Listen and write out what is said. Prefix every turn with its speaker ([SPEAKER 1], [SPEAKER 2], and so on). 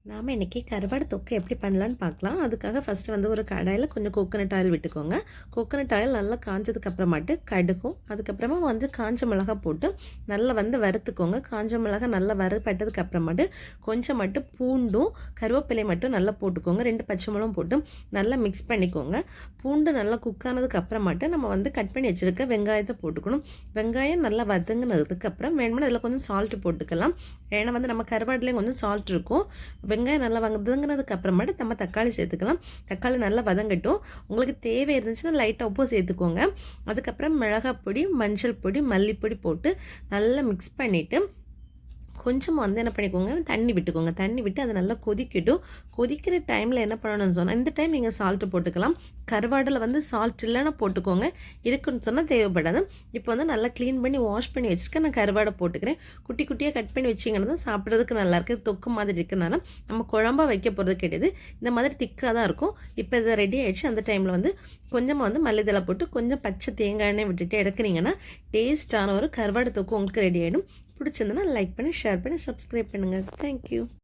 [SPEAKER 1] நாம் இன்றைக்கி கருவாடு தொக்கு எப்படி பண்ணலான்னு பார்க்கலாம். அதுக்காக ஃபஸ்ட்டு வந்து ஒரு கடாயில் கொஞ்சம் கோகனட் ஆயில் விட்டுக்கோங்க. கோகனட் ஆயில் நல்லா காஞ்சதுக்கு அப்புறமாட்டு கடுகும், அதுக்கப்புறமா வந்து காஞ்ச மிளகா போட்டு நல்லா வந்து வறுத்துக்கோங்க. காஞ்ச மிளகா நல்லா வறுப்பட்டதுக்கு அப்புறமாட்டு கொஞ்சம் மட்டும் பூண்டும் கருவேப்பிலை மட்டும் நல்லா போட்டுக்கோங்க. 2 பச்சை மிளகும் போட்டு நல்லா மிக்ஸ் பண்ணிக்கோங்க. பூண்டு நல்லா குக் ஆனதுக்கு அப்புறமாட்டு நம்ம வந்து கட் பண்ணி வச்சுருக்க வெங்காயத்தை போட்டுக்கணும். வெங்காயம் நல்லா வதங்கினதுக்கப்புறம் வேணும்னா அதில் கொஞ்சம் சால்ட்டு போட்டுக்கலாம். ஏன்னா வந்து நம்ம கருவாடுலேயும் கொஞ்சம் சால்ட் இருக்கும். வெங்காயம் நல்லா வதங்கினதுக்கு அப்புறமாட்டு நம்ம தக்காளி சேர்த்துக்கலாம். தக்காளி நல்லா வதங்கட்டும். உங்களுக்கு தேவை இருந்துச்சுன்னா லைட்டாக உப்பு சேர்த்துக்கோங்க. அதுக்கப்புறம் மிளகாய் பொடி, மஞ்சள் பொடி, மல்லிப்பொடி போட்டு நல்லா மிக்ஸ் பண்ணிவிட்டு கொஞ்சம் வந்து என்ன பண்ணிக்கோங்க, தண்ணி விட்டுக்கோங்க. தண்ணி விட்டு அதை நல்லா கொதிக்கட்டும். கொதிக்கிற டைமில் என்ன பண்ணணும்னு சொன்னால், இந்த டைம் நீங்கள் சால்ட்டு போட்டுக்கலாம். கருவாடில் வந்து சால்ட் இல்லைன்னா போட்டுக்கோங்க, இருக்குன்னு சொன்னால் தேவைப்படாது. இப்போ வந்து நல்லா க்ளீன் பண்ணி வாஷ் பண்ணி வச்சுருக்கேன். நான் கருவாடை போட்டுக்கிறேன். குட்டி குட்டியாக கட் பண்ணி வச்சிங்கன்னா தான் சாப்பிட்றதுக்கு நல்லாயிருக்கு. தொக்கு மாதிரி இருக்கிறதுனால நம்ம குழம்பா வைக்க போகிறது கிடையாது. இந்த மாதிரி திக்காக தான் இருக்கும். இப்போ இதை ரெடி ஆகிடுச்சு. அந்த டைமில் வந்து கொஞ்சமாக வந்து மல்லித்தலை போட்டு கொஞ்சம் பச்சை தேங்காய் எண்ணெய் விட்டுட்டு இறக்குனீங்கன்னா டேஸ்ட்டான ஒரு கருவாடு தொக்கு உங்களுக்கு ரெடி ஆகிடும். பிடிச்சிருந்தனா லைக் பண்ணி, ஷேர் பண்ணி, சப்ஸ்கிரைப் பண்ணுங்கள். தேங்க்யூ.